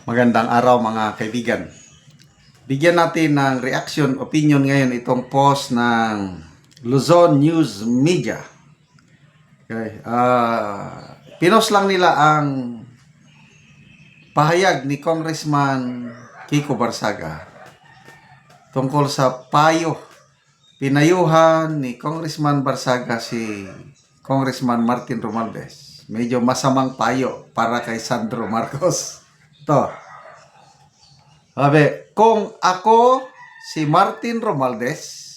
Magandang araw mga kaibigan. Bigyan natin ng reaction, opinion ngayon itong post ng Luzon News Media. Okay. Pinost lang nila ang pahayag ni Congressman Kiko Barsaga tungkol sa pinayuhan ni Congressman Barsaga si Congressman Martin Romualdez. Medyo masamang payo para kay Sandro Marcos. Ito. Sabi, kung ako si Martin Romualdez,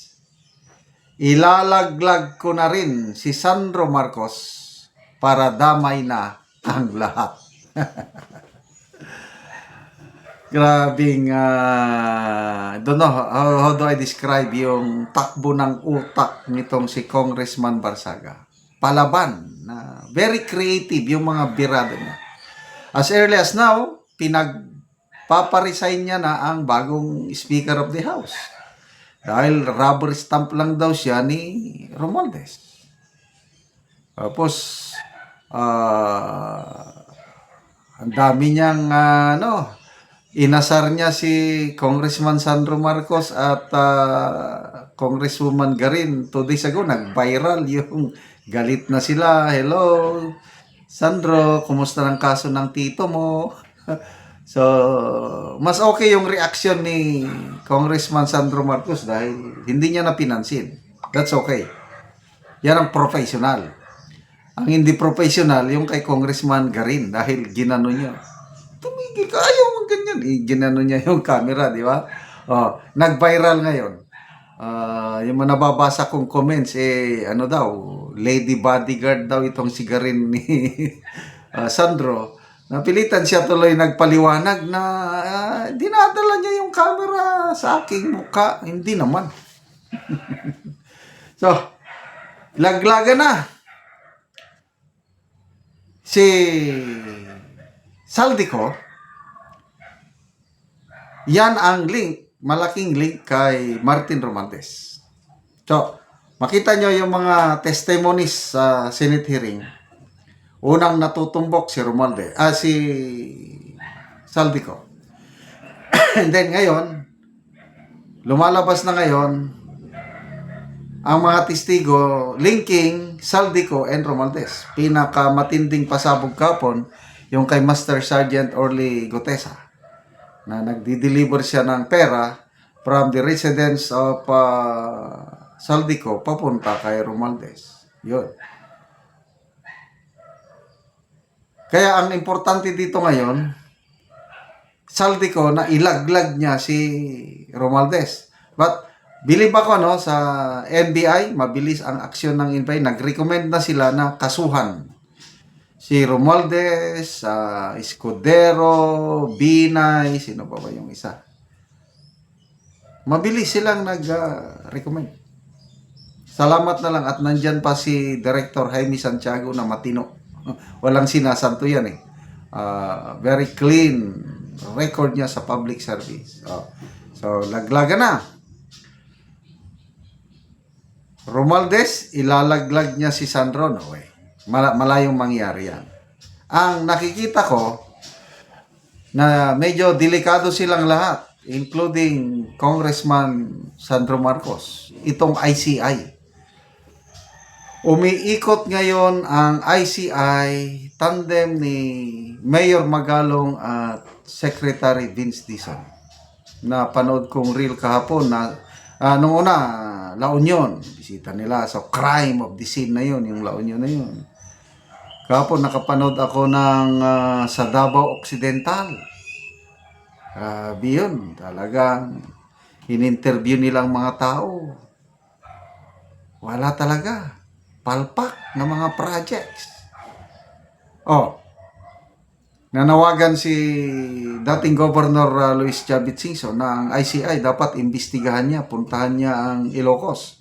ilalaglag ko na rin si Sandro Marcos para damay na ang lahat. Grabing, don't know how do I describe yung takbo ng utak nitong si Congressman Barsaga. Palaban, very creative yung mga birado niya. As early as now, paparesign niya na ang bagong Speaker of the House. Dahil rubber stamp lang daw siya ni Romualdez. Tapos, ang dami niyang, inasar niya si Congressman Sandro Marcos at Congresswoman Garin 2 days ago. Nag-viral yung galit na sila. Hello, Sandro, kumusta ng kaso ng tito mo? So, mas okay yung reaction ni Congressman Sandro Marcos dahil hindi niya napinansin. That's okay. Yan ang professional. Ang hindi professional, yung kay Congressman Garin dahil ginano niya. Tumigil ka, ayaw mong ganyan. Ginano niya yung camera, di ba? Nag-viral ngayon. Yung nababasa kong comments, ano daw, lady bodyguard daw itong si Garin ni Sandro. Napilitan siya tuloy nagpaliwanag na dinadala niya yung camera sa aking mukha. Hindi naman. So, laglaga na. Si Saldico, yan ang link, malaking link kay Martin Romualdez. So, makita nyo yung mga testimonies sa Senate hearing. Unang natutumbok si Romualdez, si Saldico. And then ngayon, lumalabas na ngayon ang mga testigo linking Saldico and Romualdez. Pinakamatinding pasabog kapon yung kay Master Sergeant Orly Gotesa na nagdi-deliver siya ng pera from the residence of Saldico papunta kay Romualdez. Yun. Kaya ang importante dito ngayon, Saldico na ilaglag niya si Romualdez. But believe ako sa NBI, mabilis ang aksyon ng NBI. Nag-recommend na sila na kasuhan si Romualdez, Escudero, Binay, sino pa ba yung isa? Mabilis silang nag-recommend. Salamat na lang at nandyan pa si Director Jaime Santiago na matino. Walang sinasanto yan very clean record niya sa public service. So, laglaga na. Romualdez, ilalaglag niya si Sandro. No way. Malayong mangyari yan. Ang nakikita ko na medyo delikado silang lahat, including Congressman Sandro Marcos, itong ICI. Umiikot ngayon ang ICI tandem ni Mayor Magalong at Secretary Vince Dizon. Na panood kong reel kahapon na nung una, La Union, bisita nila. So, crime of the scene na yun, yung La Union na yun. Kahapon nakapanood ako ng sa Davao Occidental. Yun, talagang in-interview nilang mga tao. Wala talaga. Palpak ng mga projects. Nanawagan si dating Governor Luis Chavit Singson na ang ICI dapat imbestigahan niya, puntahan niya ang Ilocos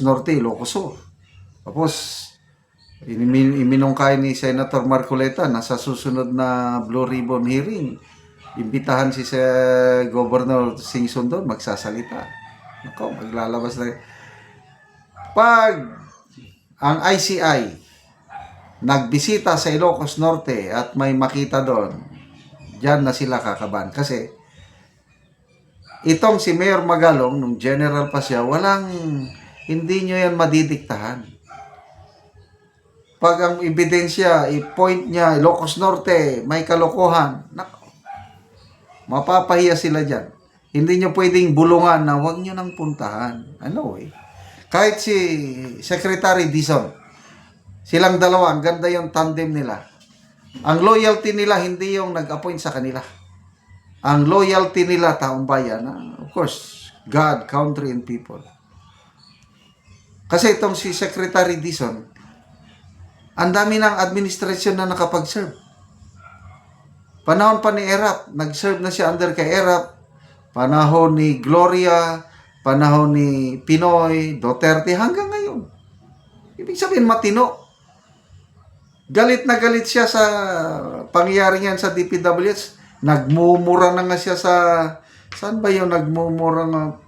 Norte, Ilocos Sur. Tapos, iminungkay ni Senator Marcoleta na sa susunod na Blue Ribbon hearing, imbitahan si Governor Singson doon, magsasalita. Nako, maglalabas na. Pag ang ICI nagbisita sa Ilocos Norte at may makita doon, Diyan na sila kakaban. Kasi itong si Mayor Magalong, nung general pa siya, hindi nyo yan madidiktahan. Pag ang ebidensya, i-point niya, Ilocos Norte, may kalokohan, mapapahiya sila dyan. Hindi nyo pwedeng bulungan na huwag nyo nang puntahan. Ano eh. Kahit si Secretary Dizon, silang dalawa, ang ganda yung tandem nila. Ang loyalty nila, hindi yung nag-appoint sa kanila. Ang loyalty nila, taong bayan, of course, God, country, and people. Kasi itong si Secretary Dizon, ang dami ng administrasyon na nakapag-serve. Panahon pa ni Erap, nag-serve na siya under kay Erap. Panahon ni Gloria, panahon ni Pinoy, Duterte, hanggang ngayon. Ibig sabihin, matino. Galit na galit siya sa pangyayari niyan sa DPWH. Nagmumura na nga siya sa... Saan ba yung nagmumura nga?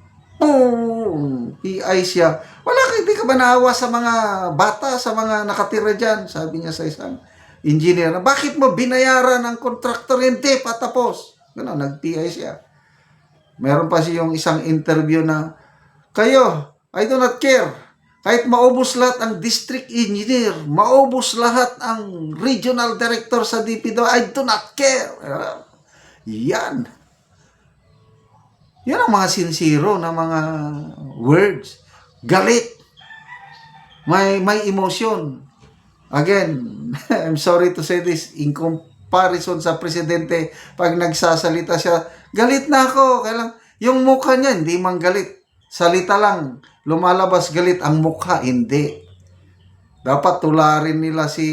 PI siya. Wala ka, hindi ka ba naawa sa mga bata, sa mga nakatira dyan? Sabi niya sa isang engineer na, bakit mo binayaran ng contractor? Hindi, patapos. Gano'n, nag-PI siya. Meron pa siyang isang interview na, kayo, I do not care. Kahit maubos lahat ang district engineer, maubos lahat ang regional director sa DPW, I do not care. Yan. Yan ang mga sincero na mga words. Galit. May emotion. Again, I'm sorry to say this, in comparison sa presidente, pag nagsasalita siya, galit na ako. Kailang, yung mukha niya, hindi man galit. Salita lang, lumalabas galit. Ang mukha, hindi. Dapat tularin nila si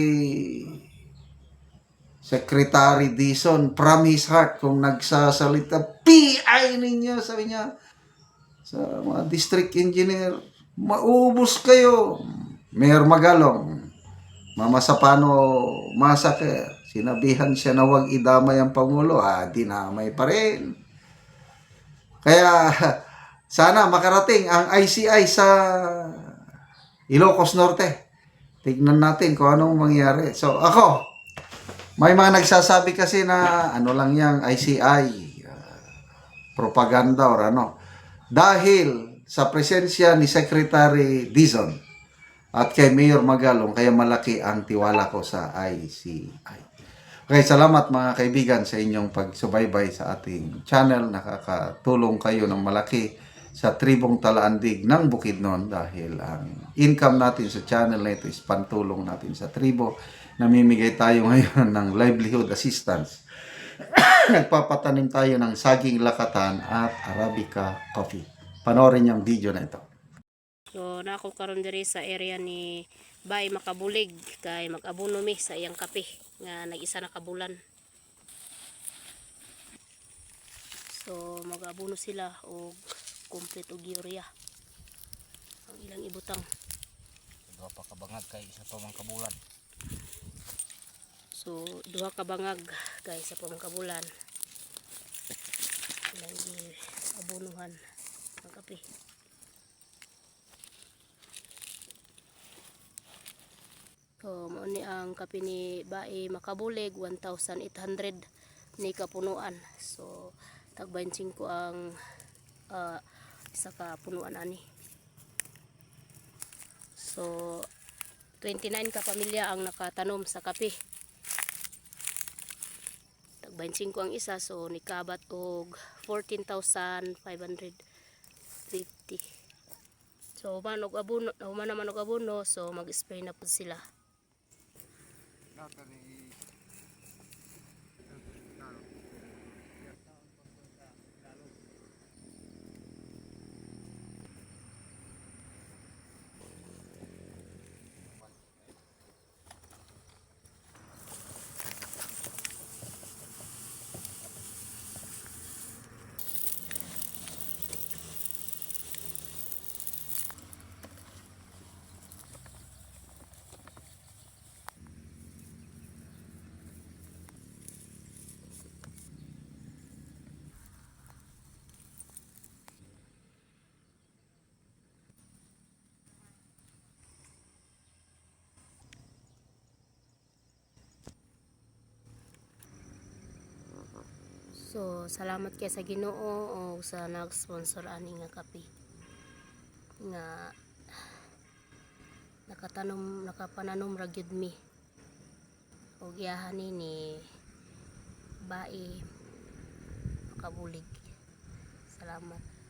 Secretary Dizon from his heart kung nagsasalita. PI ninyo, sabi niya, sa mga district engineer, maubos kayo. Mayor Magalong, Mama Sapano Massacre, sinabihan siya na huwag idamay ang Pangulo, dinamay pa rin. Kaya, sana makarating ang ICI sa Ilocos Norte. Tignan natin kung anong mangyari. So, ako, may mga nagsasabi kasi na ano lang yang ICI, propaganda or ano. Dahil sa presensya ni Secretary Dizon at kay Mayor Magalong, kaya malaki ang tiwala ko sa ICI. Okay, salamat mga kaibigan sa inyong pagsubaybay sa ating channel. Nakakatulong kayo ng malaki sa tribong Talaandig ng Bukidnon dahil ang income natin sa channel na ito is pantulong natin sa tribo. Namimigay tayo ngayon ng livelihood assistance. Nagpapatanim tayo ng saging lakatan at Arabica coffee. Panoorin yung video na ito. So, nako karon diri sa area ni Bay Makabulig kay mag-abono mi sa iyang kape nga nag-isa na kabulan. So, mag-abono sila og complete og urea. Ang ilang ibutang. Duha pa kabangag kay isa pa mang kabulan. So, duha ka bangag guys sa pamangkabulan. Ilang abonuhan ng kape. So, mo ni ang kape ni Bae Makabulig 1,800 ni kapunuan. So, tag 25 ang isa ka punuan ani. So, 29 ka pamilya ang nakatanom sa kape. 25 ang isa, so nikabat og 14,550. So human naman og abono, so mag-spray na pud sila. So salamat kay sa Ginoo o sa nag-sponsor ani nga kape nga nakapananom ra gyud mi og iyahan ni Bae Makabulig. Salamat.